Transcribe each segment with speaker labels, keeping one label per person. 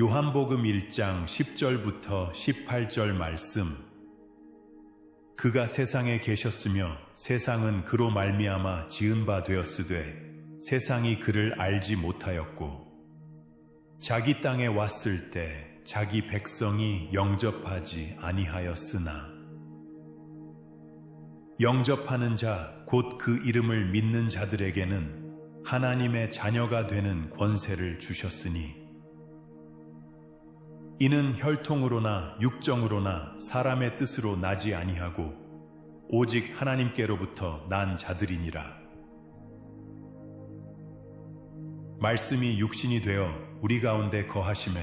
Speaker 1: 요한복음 1장 10절부터 18절 말씀. 그가 세상에 계셨으며 세상은 그로 말미암아 지은 바 되었으되 세상이 그를 알지 못하였고 자기 땅에 왔을 때 자기 백성이 영접하지 아니하였으나 영접하는 자 곧 그 이름을 믿는 자들에게는 하나님의 자녀가 되는 권세를 주셨으니 이는 혈통으로나 육정으로나 사람의 뜻으로 나지 아니하고 오직 하나님께로부터 난 자들이니라. 말씀이 육신이 되어 우리 가운데 거하심에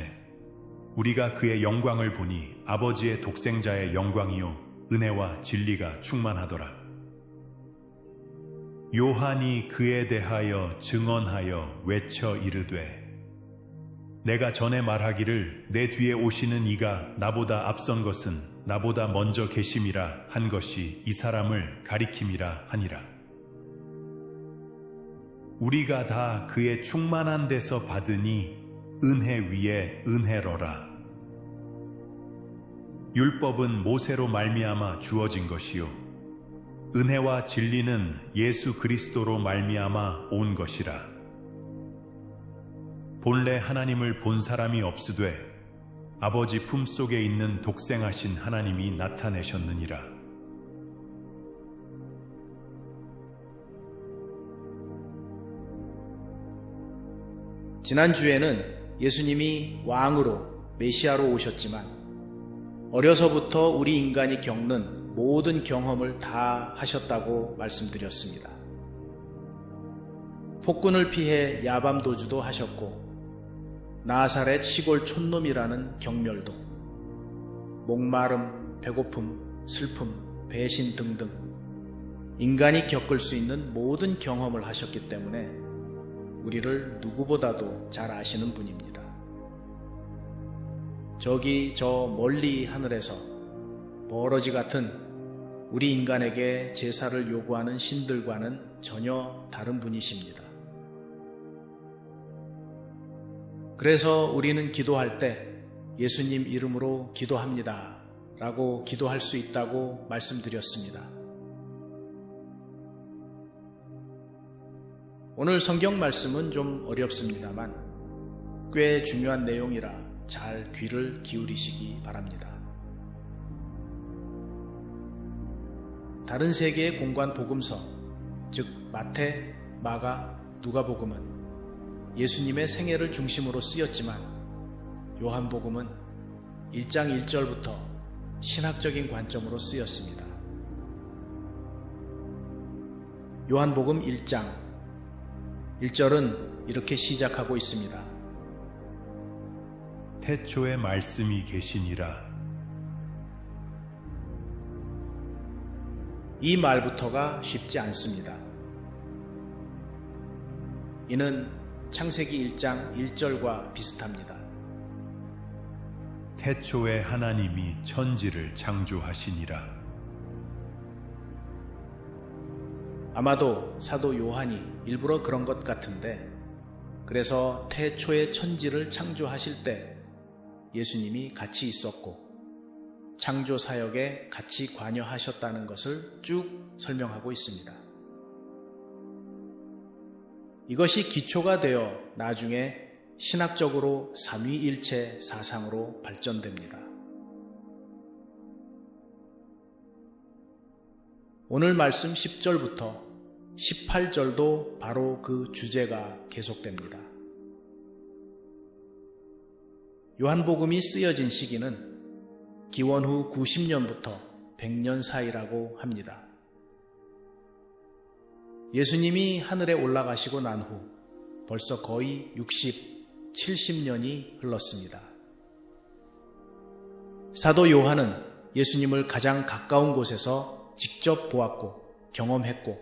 Speaker 1: 우리가 그의 영광을 보니 아버지의 독생자의 영광이요 은혜와 진리가 충만하더라. 요한이 그에 대하여 증언하여 외쳐 이르되 내가 전에 말하기를 내 뒤에 오시는 이가 나보다 앞선 것은 나보다 먼저 계심이라 한 것이 이 사람을 가리킴이라 하니라. 우리가 다 그의 충만한 데서 받으니 은혜 위에 은혜로라. 율법은 모세로 말미암아 주어진 것이요 은혜와 진리는 예수 그리스도로 말미암아 온 것이라. 본래 하나님을 본 사람이 없으되 아버지 품속에 있는 독생하신 하나님이 나타내셨느니라.
Speaker 2: 지난주에는 예수님이 왕으로 메시아로 오셨지만 어려서부터 우리 인간이 겪는 모든 경험을 다 하셨다고 말씀드렸습니다. 폭군을 피해 야밤도주도 하셨고 나사렛 시골 촌놈이라는 경멸도, 목마름, 배고픔, 슬픔, 배신 등등 인간이 겪을 수 있는 모든 경험을 하셨기 때문에 우리를 누구보다도 잘 아시는 분입니다. 저기 저 멀리 하늘에서 버러지 같은 우리 인간에게 제사를 요구하는 신들과는 전혀 다른 분이십니다. 그래서 우리는 기도할 때 예수님 이름으로 기도합니다 라고 기도할 수 있다고 말씀드렸습니다. 오늘 성경 말씀은 좀 어렵습니다만 꽤 중요한 내용이라 잘 귀를 기울이시기 바랍니다. 다른 세 개의 공관 복음서, 즉 마태, 마가, 누가복음은 예수님의 생애를 중심으로 쓰였지만 요한복음은 1장 1절부터 신학적인 관점으로 쓰였습니다. 요한복음 1장 1절은 이렇게 시작하고 있습니다.
Speaker 1: 태초에 말씀이 계시니라.
Speaker 2: 이 말부터가 쉽지 않습니다. 이는 창세기 1장 1절과 비슷합니다.
Speaker 1: 태초에 하나님이 천지를 창조하시니라.
Speaker 2: 아마도 사도 요한이 일부러 그런 것 같은데, 그래서 태초에 천지를 창조하실 때 예수님이 같이 있었고 창조 사역에 같이 관여하셨다는 것을 쭉 설명하고 있습니다. 이것이 기초가 되어 나중에 신학적으로 삼위일체 사상으로 발전됩니다. 오늘 말씀 10절부터 18절도 바로 그 주제가 계속됩니다. 요한복음이 쓰여진 시기는 기원 후 90년부터 100년 사이라고 합니다. 예수님이 하늘에 올라가시고 난 후 벌써 거의 60, 70년이 흘렀습니다. 사도 요한은 예수님을 가장 가까운 곳에서 직접 보았고 경험했고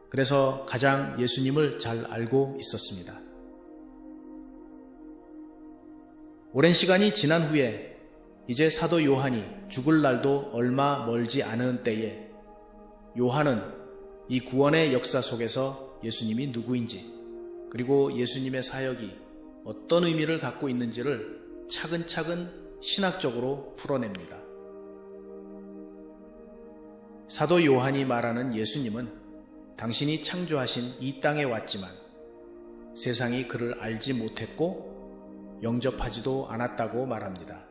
Speaker 2: 그래서 가장 예수님을 잘 알고 있었습니다. 오랜 시간이 지난 후에 이제 사도 요한이 죽을 날도 얼마 멀지 않은 때에 요한은 이 구원의 역사 속에서 예수님이 누구인지 그리고 예수님의 사역이 어떤 의미를 갖고 있는지를 차근차근 신학적으로 풀어냅니다. 사도 요한이 말하는 예수님은 당신이 창조하신 이 땅에 왔지만 세상이 그를 알지 못했고 영접하지도 않았다고 말합니다.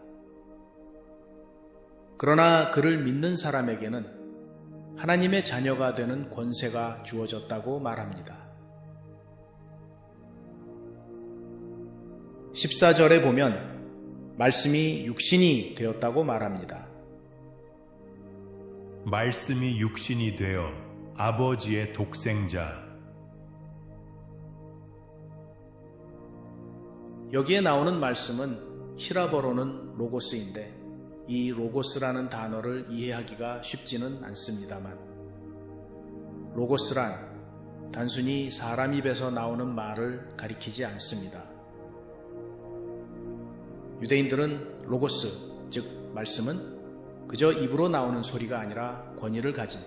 Speaker 2: 그러나 그를 믿는 사람에게는 하나님의 자녀가 되는 권세가 주어졌다고 말합니다. 14절에 보면 말씀이 육신이 되었다고 말합니다.
Speaker 1: 말씀이 육신이 되어 아버지의 독생자.
Speaker 2: 여기에 나오는 말씀은 히라버로는 로고스인데 이 로고스라는 단어를 이해하기가 쉽지는 않습니다만 로고스란 단순히 사람 입에서 나오는 말을 가리키지 않습니다. 유대인들은 로고스, 즉 말씀은 그저 입으로 나오는 소리가 아니라 권위를 가진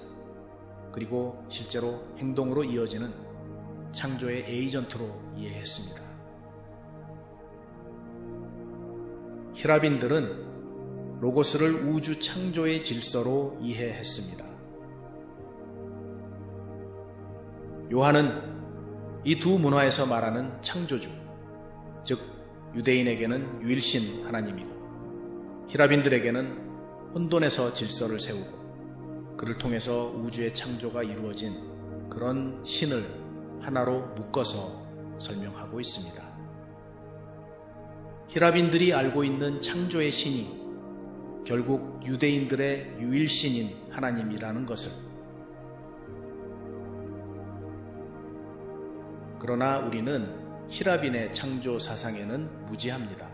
Speaker 2: 그리고 실제로 행동으로 이어지는 창조의 에이전트로 이해했습니다. 히라빈들은 로고스를 우주 창조의 질서로 이해했습니다. 요한은 이 두 문화에서 말하는 창조주, 즉 유대인에게는 유일신 하나님이고 히라빈들에게는 혼돈에서 질서를 세우고 그를 통해서 우주의 창조가 이루어진 그런 신을 하나로 묶어서 설명하고 있습니다. 히라빈들이 알고 있는 창조의 신이 결국 유대인들의 유일신인 하나님이라는 것을, 그러나 우리는 히라빈의 창조 사상에는 무지합니다.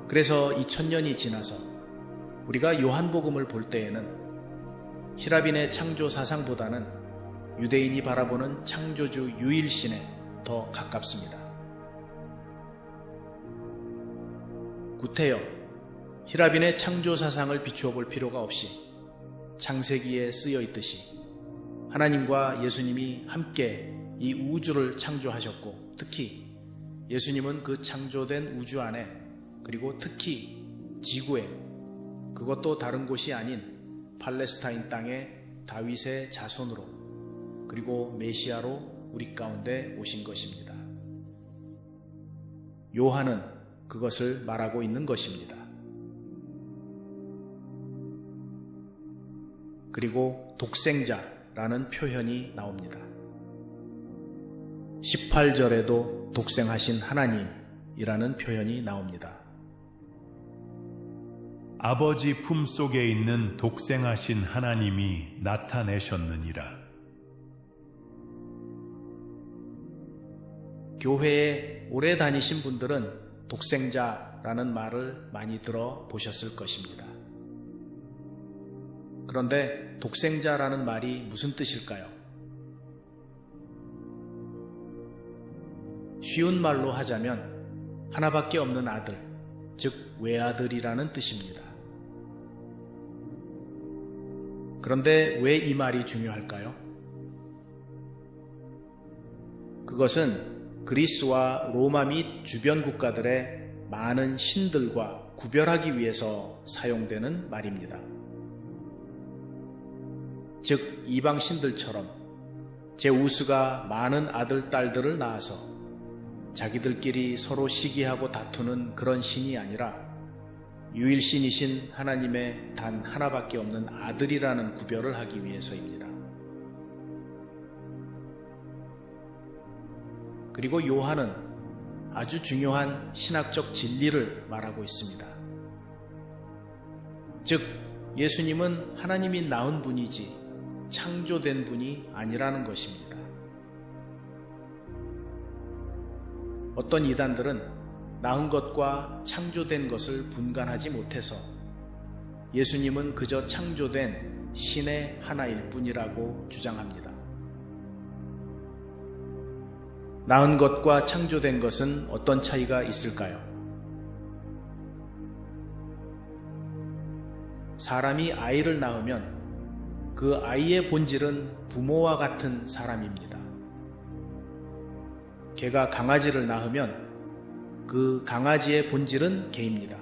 Speaker 2: 그래서 2000년이 지나서 우리가 요한복음을 볼 때에는 히라빈의 창조 사상보다는 유대인이 바라보는 창조주 유일신에 더 가깝습니다. 구태여 히라빈의 창조 사상을 비추어 볼 필요가 없이 창세기에 쓰여 있듯이 하나님과 예수님이 함께 이 우주를 창조하셨고 특히 예수님은 그 창조된 우주 안에 그리고 특히 지구에 그것도 다른 곳이 아닌 팔레스타인 땅의 다윗의 자손으로 그리고 메시아로 우리 가운데 오신 것입니다. 요한은 그것을 말하고 있는 것입니다. 그리고 독생자라는 표현이 나옵니다. 18절에도 독생하신 하나님이라는 표현이 나옵니다.
Speaker 1: 아버지 품속에 있는 독생하신 하나님이 나타내셨느니라.
Speaker 2: 교회에 오래 다니신 분들은 독생자라는 말을 많이 들어보셨을 것입니다. 그런데 독생자라는 말이 무슨 뜻일까요? 쉬운 말로 하자면 하나밖에 없는 아들, 즉 외아들이라는 뜻입니다. 그런데 왜 이 말이 중요할까요? 그것은 그리스와 로마 및 주변 국가들의 많은 신들과 구별하기 위해서 사용되는 말입니다. 즉 이방 신들처럼 제우스가 많은 아들, 딸들을 낳아서 자기들끼리 서로 시기하고 다투는 그런 신이 아니라 유일신이신 하나님의 단 하나밖에 없는 아들이라는 구별을 하기 위해서입니다. 그리고 요한은 아주 중요한 신학적 진리를 말하고 있습니다. 즉 예수님은 하나님이 낳은 분이지 창조된 분이 아니라는 것입니다. 어떤 이단들은 낳은 것과 창조된 것을 분간하지 못해서 예수님은 그저 창조된 신의 하나일 뿐이라고 주장합니다. 낳은 것과 창조된 것은 어떤 차이가 있을까요? 사람이 아이를 낳으면 그 아이의 본질은 부모와 같은 사람입니다. 개가 강아지를 낳으면 그 강아지의 본질은 개입니다.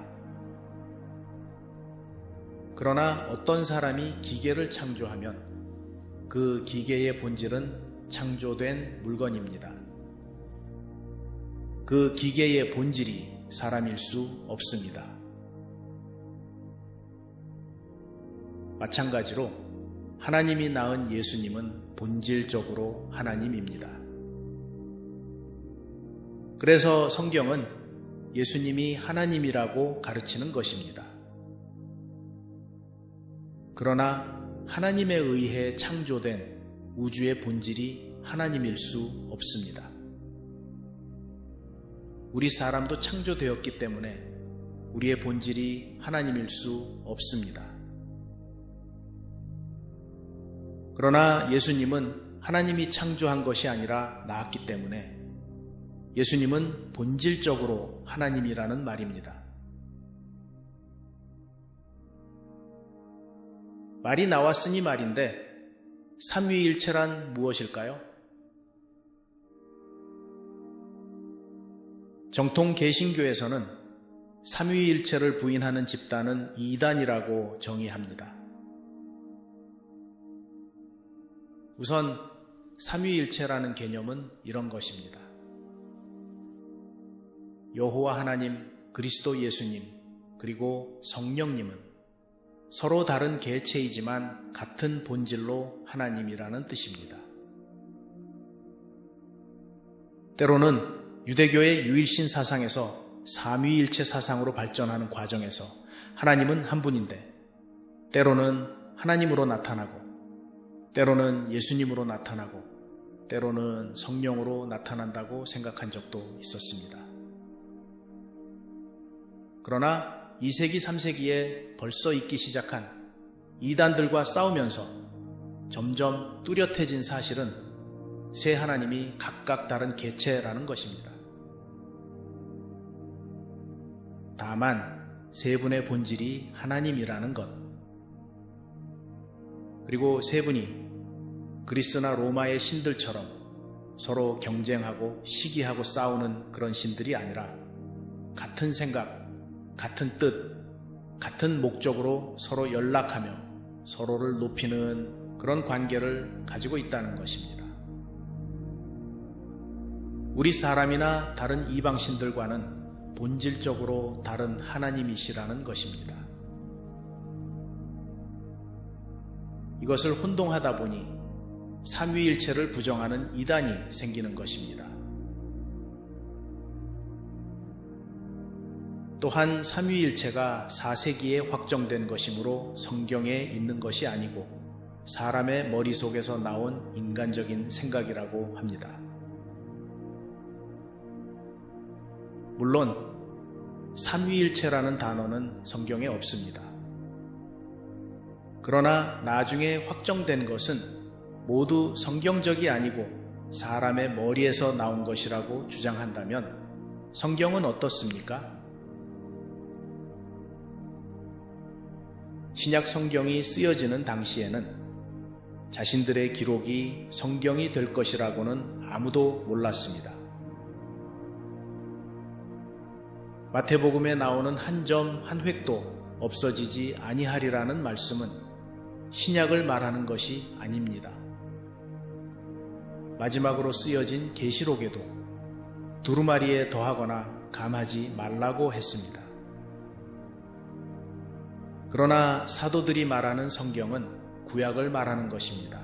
Speaker 2: 그러나 어떤 사람이 기계를 창조하면 그 기계의 본질은 창조된 물건입니다. 그 기계의 본질이 사람일 수 없습니다. 마찬가지로 하나님이 낳은 예수님은 본질적으로 하나님입니다. 그래서 성경은 예수님이 하나님이라고 가르치는 것입니다. 그러나 하나님에 의해 창조된 우주의 본질이 하나님일 수 없습니다. 우리 사람도 창조되었기 때문에 우리의 본질이 하나님일 수 없습니다. 그러나 예수님은 하나님이 창조한 것이 아니라 낳았기 때문에 예수님은 본질적으로 하나님이라는 말입니다. 말이 나왔으니 말인데 삼위일체란 무엇일까요? 정통 개신교에서는 삼위일체를 부인하는 집단은 이단이라고 정의합니다. 우선 삼위일체라는 개념은 이런 것입니다. 여호와 하나님, 그리스도 예수님, 그리고 성령님은 서로 다른 개체이지만 같은 본질로 하나님이라는 뜻입니다. 때로는 유대교의 유일신 사상에서 삼위일체 사상으로 발전하는 과정에서 하나님은 한 분인데 때로는 하나님으로 나타나고 때로는 예수님으로 나타나고 때로는 성령으로 나타난다고 생각한 적도 있었습니다. 그러나 2세기, 3세기에 벌써 있기 시작한 이단들과 싸우면서 점점 뚜렷해진 사실은 세 하나님이 각각 다른 개체라는 것입니다. 다만 세 분의 본질이 하나님이라는 것, 그리고 세 분이 그리스나 로마의 신들처럼 서로 경쟁하고 시기하고 싸우는 그런 신들이 아니라 같은 생각, 같은 뜻, 같은 목적으로 서로 연락하며 서로를 높이는 그런 관계를 가지고 있다는 것입니다. 우리 사람이나 다른 이방신들과는 본질적으로 다른 하나님이시라는 것입니다. 이것을 혼동하다 보니 삼위일체를 부정하는 이단이 생기는 것입니다. 또한 삼위일체가 4세기에 확정된 것이므로 성경에 있는 것이 아니고 사람의 머릿속에서 나온 인간적인 생각이라고 합니다. 물론 삼위일체라는 단어는 성경에 없습니다. 그러나 나중에 확정된 것은 모두 성경적이 아니고 사람의 머리에서 나온 것이라고 주장한다면 성경은 어떻습니까? 신약 성경이 쓰여지는 당시에는 자신들의 기록이 성경이 될 것이라고는 아무도 몰랐습니다. 마태복음에 나오는 한 점 한 획도 없어지지 아니하리라는 말씀은 신약을 말하는 것이 아닙니다. 마지막으로 쓰여진 계시록에도 두루마리에 더하거나 감하지 말라고 했습니다. 그러나 사도들이 말하는 성경은 구약을 말하는 것입니다.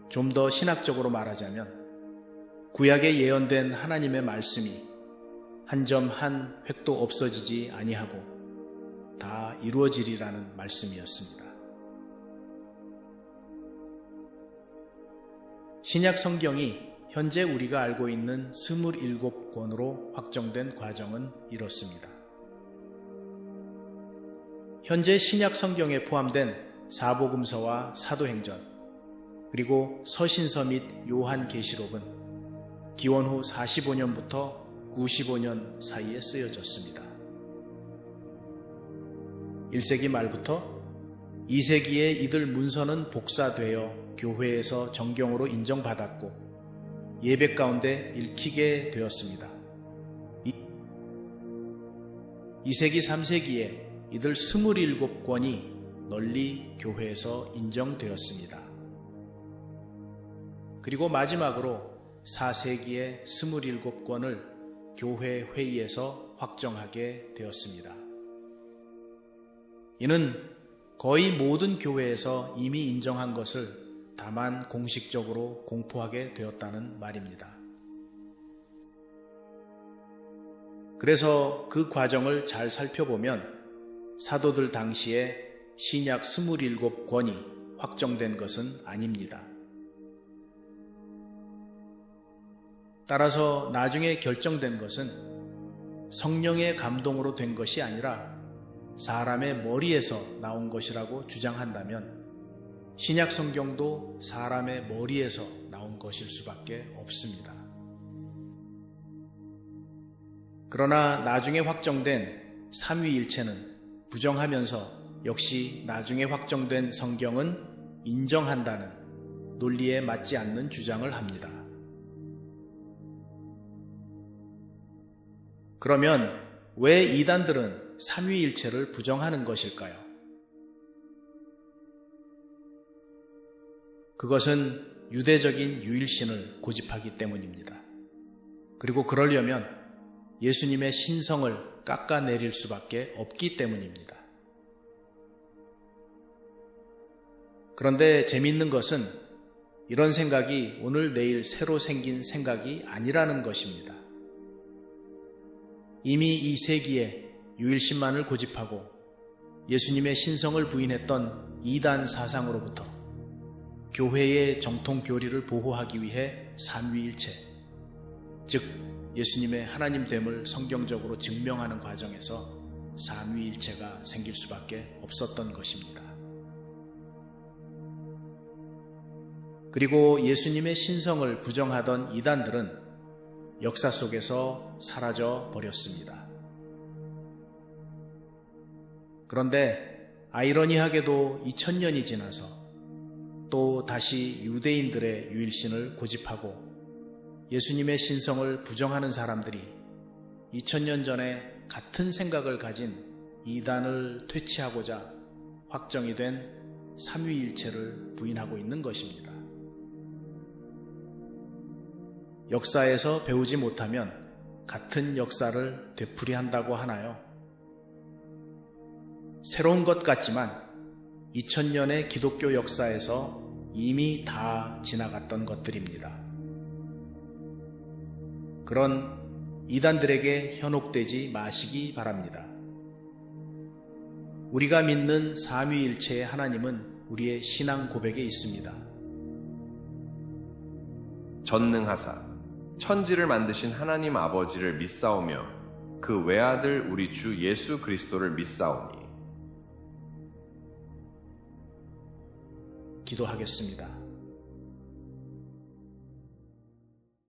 Speaker 2: 좀 더 신학적으로 말하자면 구약에 예언된 하나님의 말씀이 한 점 한 획도 없어지지 아니하고 다 이루어지리라는 말씀이었습니다. 신약 성경이 현재 우리가 알고 있는 27권으로 확정된 과정은 이렇습니다. 현재 신약 성경에 포함된 사복음서와 사도행전, 그리고 서신서 및 요한계시록은 기원 후 45년부터 95년 사이에 쓰여졌습니다. 1세기 말부터 2세기에 이들 문서는 복사되어 교회에서 정경으로 인정받았고 예배 가운데 읽히게 되었습니다. 2세기, 3세기에 이들 27권이 널리 교회에서 인정되었습니다. 그리고 마지막으로 4세기에 27권을 교회 회의에서 확정하게 되었습니다. 이는 거의 모든 교회에서 이미 인정한 것을 다만 공식적으로 공포하게 되었다는 말입니다. 그래서 그 과정을 잘 살펴보면 사도들 당시에 신약 27권이 확정된 것은 아닙니다. 따라서 나중에 결정된 것은 성령의 감동으로 된 것이 아니라 사람의 머리에서 나온 것이라고 주장한다면 신약 성경도 사람의 머리에서 나온 것일 수밖에 없습니다. 그러나 나중에 확정된 삼위일체는 부정하면서 역시 나중에 확정된 성경은 인정한다는 논리에 맞지 않는 주장을 합니다. 그러면 왜 이단들은 삼위일체를 부정하는 것일까요? 그것은 유대적인 유일신을 고집하기 때문입니다. 그리고 그러려면 예수님의 신성을 깎아내릴 수밖에 없기 때문입니다. 그런데 재미있는 것은 이런 생각이 오늘 내일 새로 생긴 생각이 아니라는 것입니다. 이미 2세기에 유일신만을 고집하고 예수님의 신성을 부인했던 이단 사상으로부터 교회의 정통 교리를 보호하기 위해 삼위일체, 즉 예수님의 하나님됨을 성경적으로 증명하는 과정에서 삼위일체가 생길 수밖에 없었던 것입니다. 그리고 예수님의 신성을 부정하던 이단들은 역사 속에서 사라져 버렸습니다. 그런데 아이러니하게도 2000년이 지나서 또 다시 유대인들의 유일신을 고집하고 예수님의 신성을 부정하는 사람들이 2000년 전에 같은 생각을 가진 이단을 퇴치하고자 확정이 된 삼위일체를 부인하고 있는 것입니다. 역사에서 배우지 못하면 같은 역사를 되풀이한다고 하나요? 새로운 것 같지만 2000년의 기독교 역사에서 이미 다 지나갔던 것들입니다. 그런 이단들에게 현혹되지 마시기 바랍니다. 우리가 믿는 삼위일체의 하나님은 우리의 신앙 고백에 있습니다.
Speaker 3: 전능하사 천지를 만드신 하나님 아버지를 믿사오며 그 외아들 우리 주 예수 그리스도를 믿사오니.
Speaker 2: 기도하겠습니다.